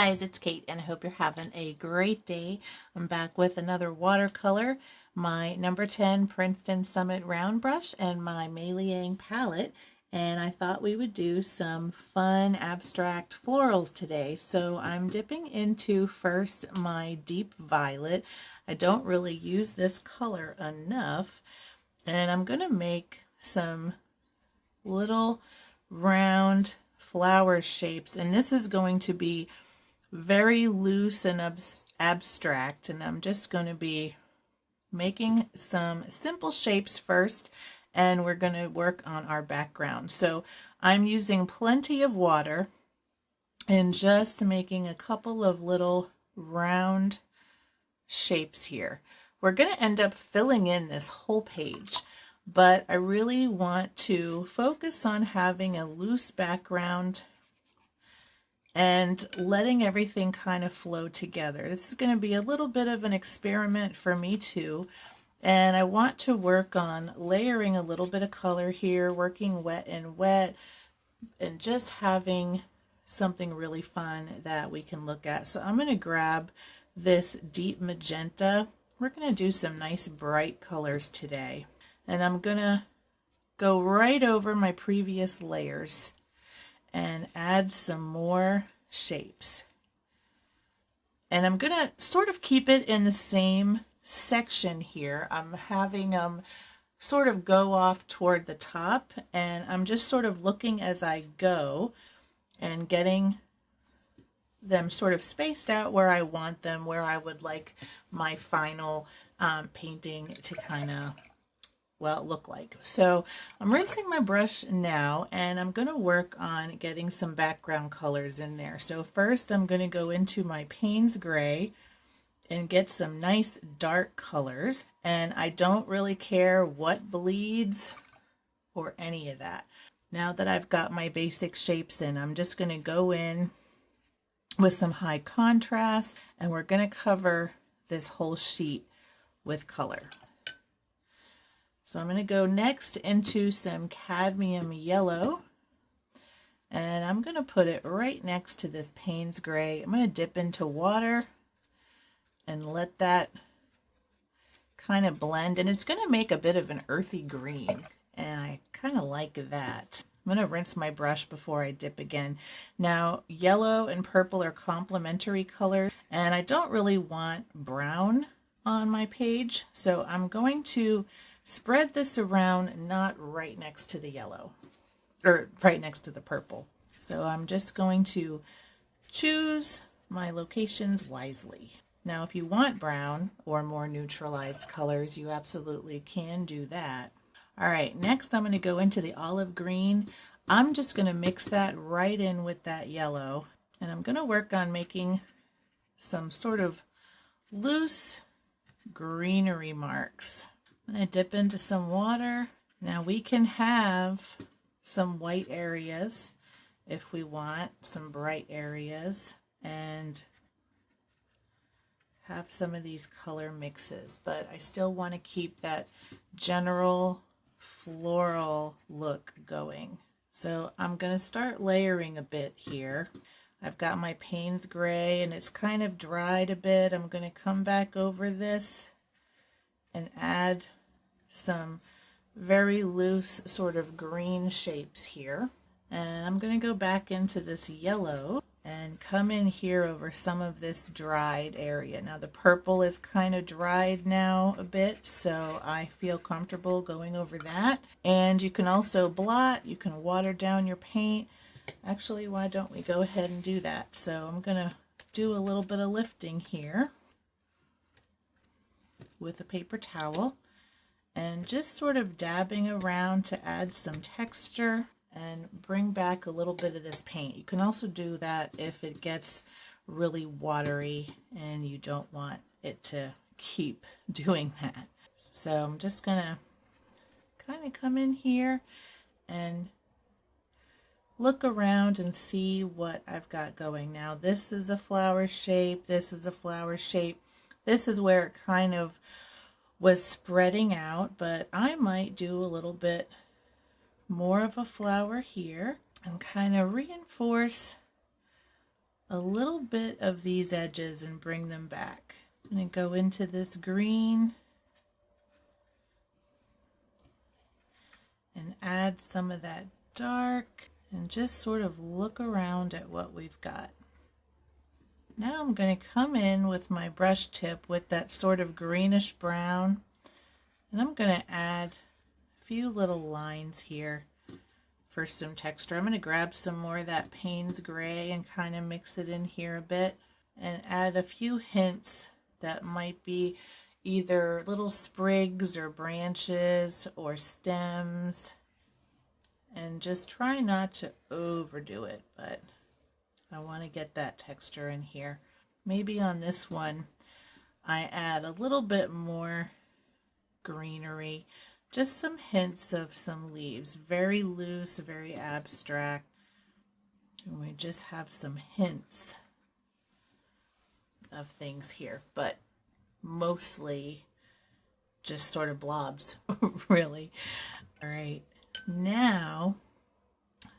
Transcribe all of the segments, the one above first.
guys, it's Kate and I hope you're having a great day. I'm back with another watercolor, my number 10 Princeton Summit round brush and my MeiLiang palette, and I thought we would do some fun abstract florals today. So I'm dipping into first my deep violet. I don't really use this color enough, and I'm going to make some little round flower shapes, and this is going to be very loose and abstract, and I'm just going to be making some simple shapes first, and we're going to work on our background. So I'm using plenty of water and just making a couple of little round shapes here. We're going to end up filling in this whole page, but I really want to focus on having a loose background and letting everything kind of flow together. This is going to be a little bit of an experiment for me too, and I want to work on layering a little bit of color here, working wet and wet, and just having something really fun that we can look at. So I'm going to grab this deep magenta. We're going to do some nice bright colors today, and I'm going to go right over my previous layers and add some more shapes. And I'm going to sort of keep it in the same section here. I'm having them sort of go off toward the top, and I'm just sort of looking as I go and getting them sort of spaced out where I want them, where I would like my final painting to kind of, well, look like. So I'm rinsing my brush now, and I'm going to work on getting some background colors in there. So first I'm going to go into my Payne's Gray and get some nice dark colors, and I don't really care what bleeds or any of that. Now that I've got my basic shapes in, I'm just going to go in with some high contrast, and we're going to cover this whole sheet with color. So I'm going to go next into some cadmium yellow, and I'm going to put it right next to this Payne's Gray. I'm going to dip into water and let that kind of blend, and it's going to make a bit of an earthy green, and I kind of like that. I'm going to rinse my brush before I dip again. Now, yellow and purple are complementary colors, and I don't really want brown on my page, so I'm going to spread this around, not right next to the yellow, or right next to the purple. So I'm just going to choose my locations wisely. Now, if you want brown or more neutralized colors, you absolutely can do that. All right, next I'm going to go into the olive green. I'm just going to mix that right in with that yellow, and I'm going to work on making some sort of loose greenery marks. I'm going to dip into some water. Now we can have some white areas if we want, some bright areas, and have some of these color mixes, but I still want to keep that general floral look going. So I'm going to start layering a bit here. I've got my Payne's Gray, and it's kind of dried a bit. I'm going to come back over this and add some very loose sort of green shapes here. And I'm going to go back into this yellow and come in here over some of this dried area. Now the purple is kind of dried now a bit, so I feel comfortable going over that. And you can also blot, you can water down your paint. Actually, why don't we go ahead and do that? So I'm going to do a little bit of lifting here with a paper towel, and just sort of dabbing around to add some texture and bring back a little bit of this paint. You can also do that if it gets really watery and you don't want it to keep doing that. So I'm just gonna kind of come in here and look around and see what I've got going. Now this is a flower shape, this is a flower shape. This is where it kind of was spreading out, but I might do a little bit more of a flower here and kind of reinforce a little bit of these edges and bring them back. I'm going to go into this green and add some of that dark and just sort of look around at what we've got. Now I'm going to come in with my brush tip with that sort of greenish brown, and I'm going to add a few little lines here for some texture. I'm going to grab some more of that Payne's gray and kind of mix it in here a bit and add a few hints that might be either little sprigs or branches or stems, and just try not to overdo it, but I want to get that texture in here. Maybe on this one I add a little bit more greenery, just some hints of some leaves, very loose, very abstract, and we just have some hints of things here, but mostly just sort of blobs, really. All right, now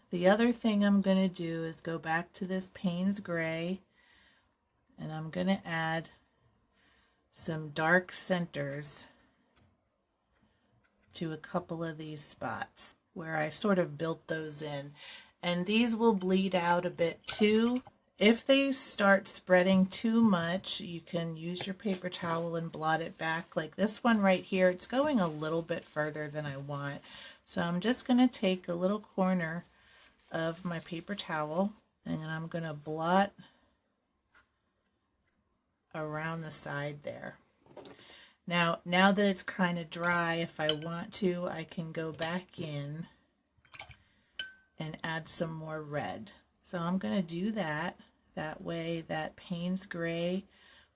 the other thing I'm going to do is go back to this Payne's gray, and I'm going to add some dark centers to a couple of these spots where I sort of built those in, and these will bleed out a bit too. If they start spreading too much, you can use your paper towel and blot it back. Like this one right here, it's going a little bit further than I want, so I'm just going to take a little corner of my paper towel and I'm going to blot around the side there. Now that it's kind of dry, if I want to, I can go back in and add some more red. So I'm going to do that. That way that Payne's gray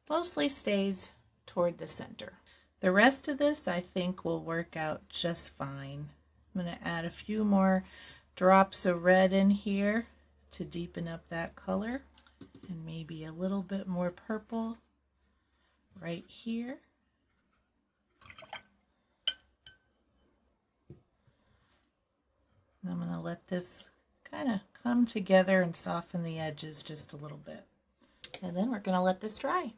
mostly stays toward the center. The rest of this I think will work out just fine. I'm going to add a few more drops of red in here to deepen up that color, and maybe a little bit more purple right here. I'm going to let this kind of come together and soften the edges just a little bit. And then we're going to let this dry.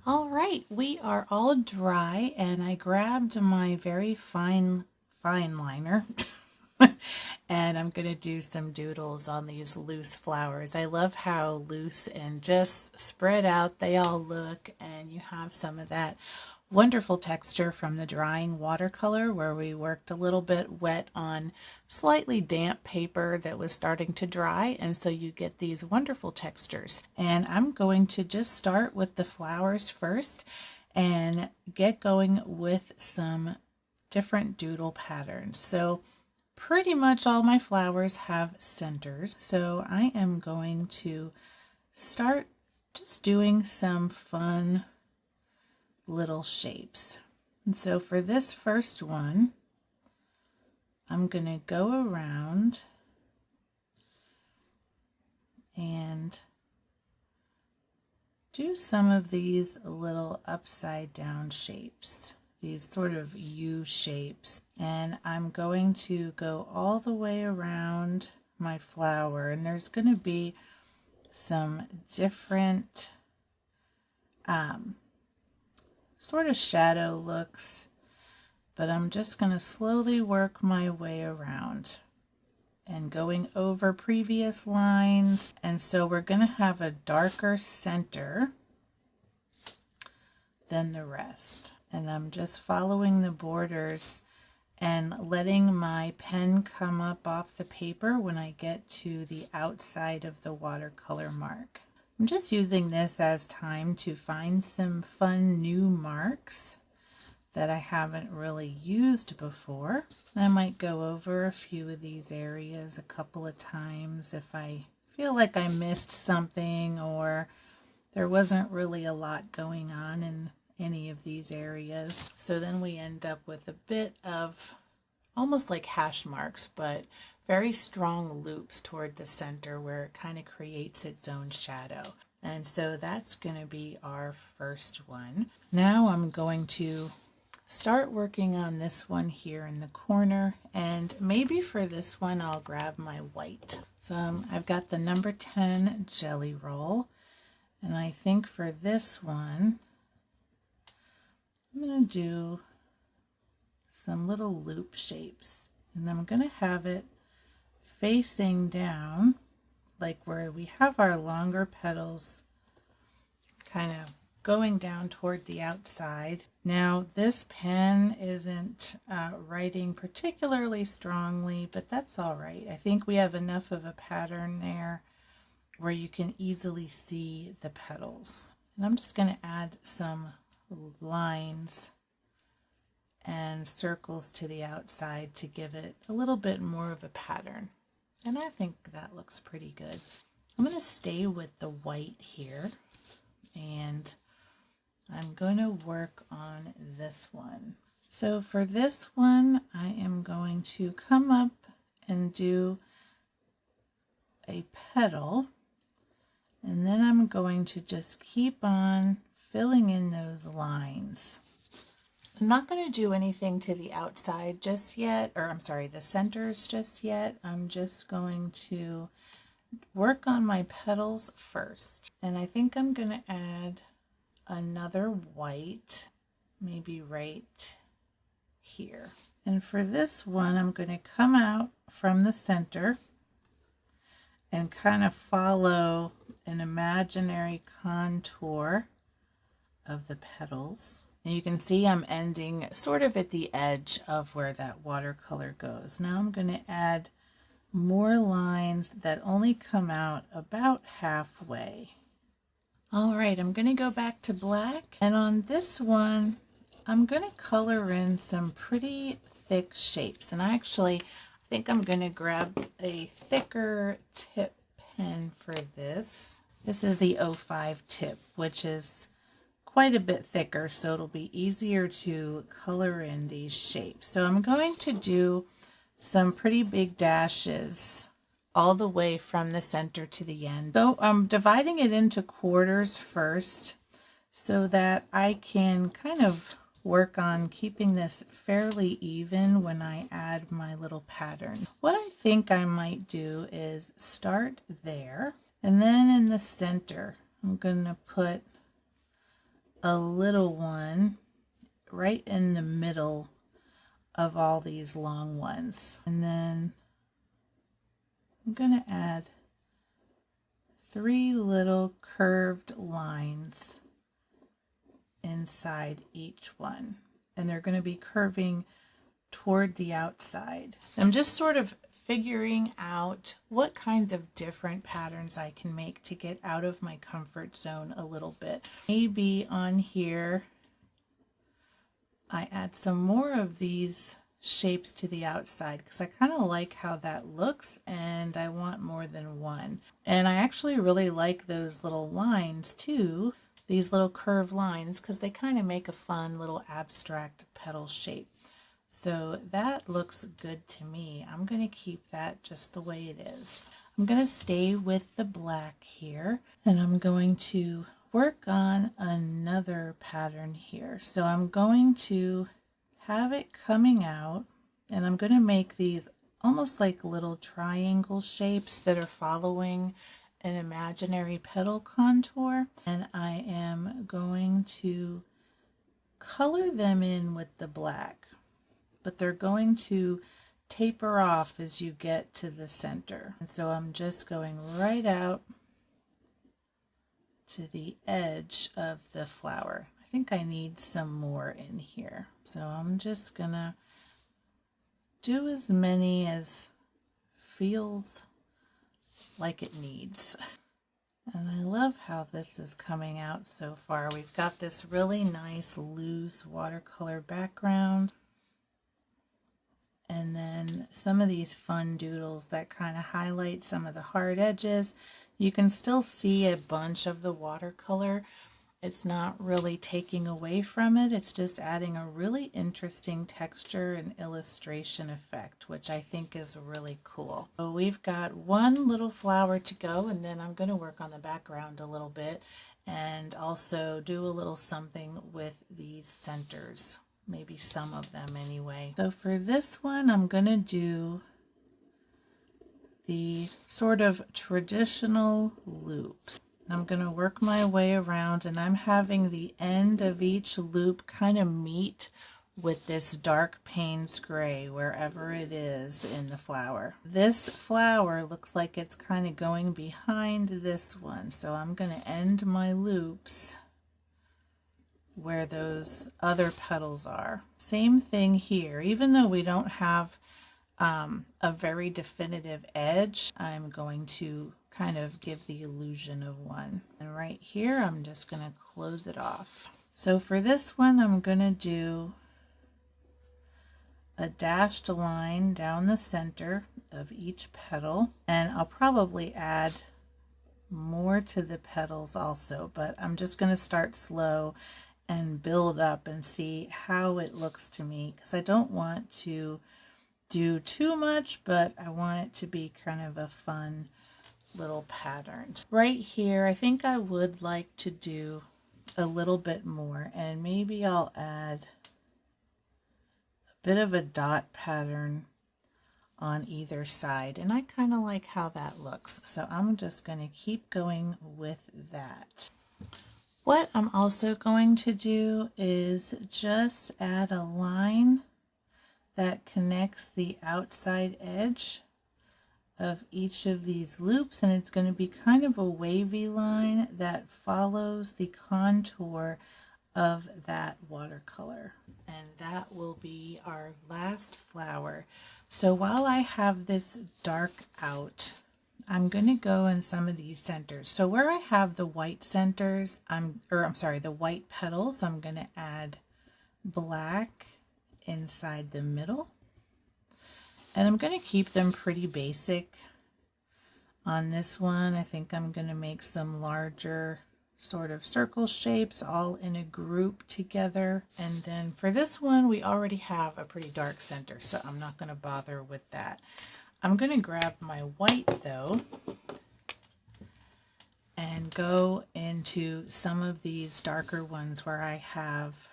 All right, we are all dry, and I grabbed my very fine liner and I'm going to do some doodles on these loose flowers. I love how loose and just spread out they all look, and you have some of that wonderful texture from the drying watercolor where we worked a little bit wet on slightly damp paper that was starting to dry, and so you get these wonderful textures. And I'm going to just start with the flowers first and get going with some different doodle patterns. So pretty much all my flowers have centers, so I am going to start just doing some fun little shapes. And so for this first one, I'm going to go around and do some of these little upside down shapes, these sort of U shapes, and I'm going to go all the way around my flower, and there's going to be some different sort of shadow looks, but I'm just going to slowly work my way around and going over previous lines. And so we're going to have a darker center than the rest. And I'm just following the borders and letting my pen come up off the paper when I get to the outside of the watercolor mark. I'm just using this as time to find some fun new marks that I haven't really used before. I might go over a few of these areas a couple of times if I feel like I missed something or there wasn't really a lot going on in any of these areas. So then we end up with a bit of almost like hash marks, but very strong loops toward the center where it kind of creates its own shadow. And so that's going to be our first one. Now I'm going to start working on this one here in the corner, and maybe for this one I'll grab my white. So I've got the number 10 jelly roll, and I think for this one I'm going to do some little loop shapes, and I'm going to have it facing down like where we have our longer petals kind of going down toward the outside. Now this pen isn't writing particularly strongly, but that's all right. I think we have enough of a pattern there where you can easily see the petals. And I'm just going to add some lines and circles to the outside to give it a little bit more of a pattern. And I think that looks pretty good. I'm going to stay with the white here, and I'm going to work on this one. So for this one, I am going to come up and do a petal, and then I'm going to just keep on filling in those lines. I'm not going to do anything to the outside just yet, or I'm sorry, the centers just yet. I'm just going to work on my petals first. And I think I'm going to add another white, maybe right here. And for this one, I'm going to come out from the center and kind of follow an imaginary contour of the petals. And you can see I'm ending sort of at the edge of where that watercolor goes. Now I'm going to add more lines that only come out about halfway. All right, I'm going to go back to black, and on this one I'm going to color in some pretty thick shapes. And I think I'm going to grab a thicker tip pen for this. This is the 05 tip, which is quite a bit thicker, so it'll be easier to color in these shapes. So I'm going to do some pretty big dashes all the way from the center to the end. So I'm dividing it into quarters first so that I can kind of work on keeping this fairly even when I add my little pattern. What I think I might do is start there, and then in the center I'm going to put a little one right in the middle of all these long ones. And then I'm going to add 3 little curved lines inside each one. And they're going to be curving toward the outside. I'm just sort of figuring out what kinds of different patterns I can make to get out of my comfort zone a little bit. Maybe on here I add some more of these shapes to the outside because I kind of like how that looks, and I want more than one. And I actually really like those little lines too, these little curved lines, because they kind of make a fun little abstract petal shape. So that looks good to me. I'm going to keep that just the way it is. I'm going to stay with the black here, and I'm going to work on another pattern here. So I'm going to have it coming out, and I'm going to make these almost like little triangle shapes that are following an imaginary petal contour, and I am going to color them in with the black, but they're going to taper off as you get to the center. And so I'm just going right out to the edge of the flower. I think I need some more in here. So I'm just gonna do as many as feels like it needs. And I love how this is coming out so far. We've got this really nice loose watercolor background, and then some of these fun doodles that kind of highlight some of the hard edges. You can still see a bunch of the watercolor. It's not really taking away from it. It's just adding a really interesting texture and illustration effect, which I think is really cool. So we've got one little flower to go, and then I'm going to work on the background a little bit and also do a little something with these centers. maybe some of them anyway. So for this one, I'm going to do the sort of traditional loops. I'm going to work my way around, and I'm having the end of each loop kind of meet with this dark Payne's gray wherever it is in the flower. This flower looks like it's kind of going behind this one, so I'm going to end my loops where those other petals are. Same thing here. Even though we don't have a very definitive edge, I'm going to kind of give the illusion of one. And right here, I'm just going to close it off. So for this one, I'm going to do a dashed line down the center of each petal, and I'll probably add more to the petals also, but I'm just going to start slow and build up and see how it looks to me, because I don't want to do too much, but I want it to be kind of a fun little pattern. Right here, I think I would like to do a little bit more, and maybe I'll add a bit of a dot pattern on either side, and I kind of like how that looks, so I'm just going to keep going with that. What I'm also going to do is just add a line that connects the outside edge of each of these loops, and it's going to be kind of a wavy line that follows the contour of that watercolor, and that will be our last flower. So while I have this dark out, I'm going to go in some of these centers. So where I have the white centers, the white petals, I'm going to add black inside the middle. And I'm going to keep them pretty basic. On this one, I think I'm going to make some larger sort of circle shapes all in a group together. And then for this one, we already have a pretty dark center, so I'm not going to bother with that. I'm going to grab my white though and go into some of these darker ones where I have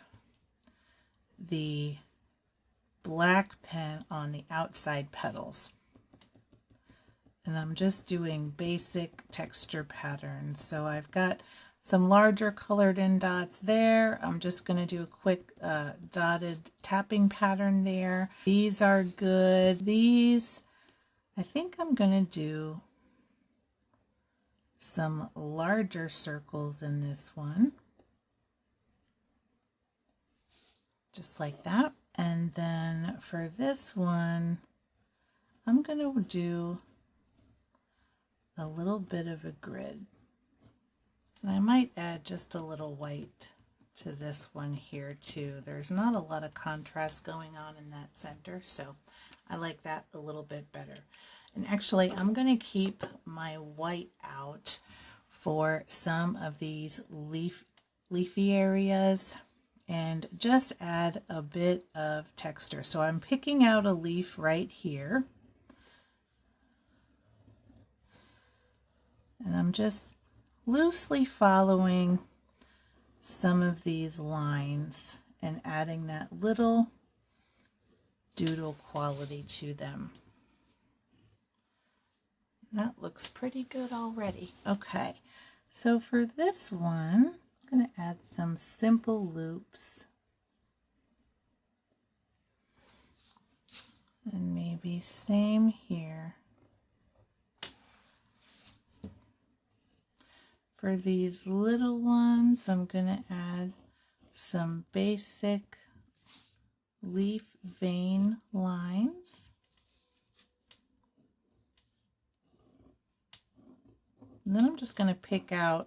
the black pen on the outside petals. And I'm just doing basic texture patterns. So I've got some larger colored in dots there. I'm just going to do a quick dotted tapping pattern there. These are good. These, I think I'm going to do some larger circles in this one. Just like that. And then for this one, I'm going to do a little bit of a grid. And I might add just a little white to this one here too. There's not a lot of contrast going on in that center, so I like that a little bit better. And actually, I'm going to keep my white out for some of these leafy areas and just add a bit of texture. So I'm picking out a leaf right here. And I'm just loosely following some of these lines and adding that little doodle quality to them. That looks pretty good already. Okay, so for this one, I'm going to add some simple loops. And maybe same here. For these little ones, I'm going to add some basic leaf vein lines. And then I'm just going to pick out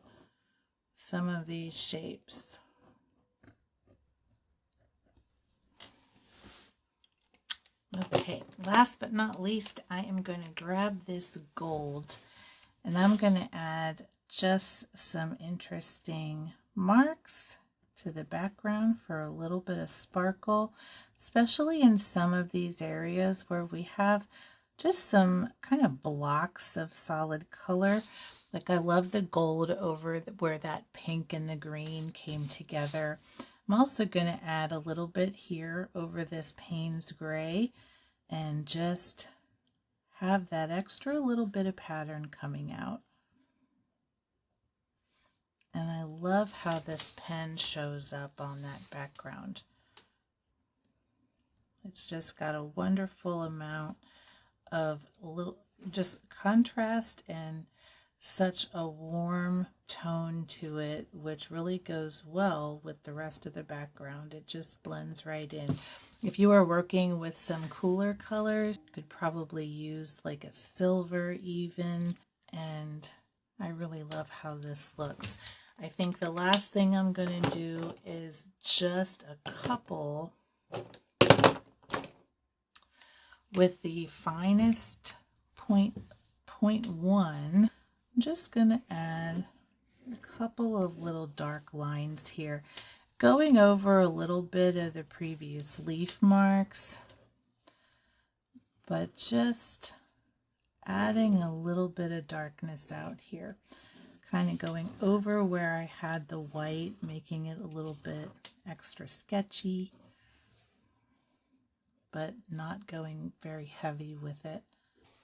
some of these shapes. Okay, last but not least, I am going to grab this gold and I'm going to add just some interesting marks to the background for a little bit of sparkle, especially in some of these areas where we have just some kind of blocks of solid color. Like I love the gold over where that pink and the green came together. I'm also going to add a little bit here over this Payne's Gray and just have that extra little bit of pattern coming out. And I love how this pen shows up on that background. It's just got a wonderful amount of little just contrast and such a warm tone to it, which really goes well with the rest of the background. It just blends right in. If you are working with some cooler colors, you could probably use like a silver even, and I really love how this looks. I think the last thing I'm going to do is just a couple with the finest point 0.1. I'm just going to add a couple of little dark lines here, going over a little bit of the previous leaf marks, but just adding a little bit of darkness out here, kind of going over where I had the white, making it a little bit extra sketchy, but not going very heavy with it.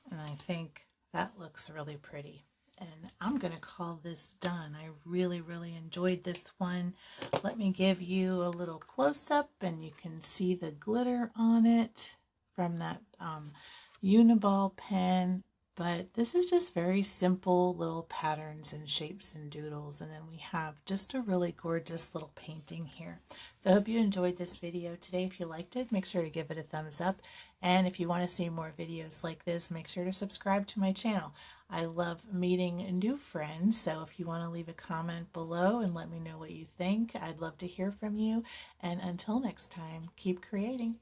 And I think that looks really pretty. And I'm going to call this done. I really enjoyed this one. Let me give you a little close-up and you can see the glitter on it from that Uniball pen. But this is just very simple little patterns and shapes and doodles. And then we have just a really gorgeous little painting here. So I hope you enjoyed this video today. If you liked it, make sure to give it a thumbs up. And if you want to see more videos like this, make sure to subscribe to my channel. I love meeting new friends, so if you want to leave a comment below and let me know what you think, I'd love to hear from you. And until next time, keep creating.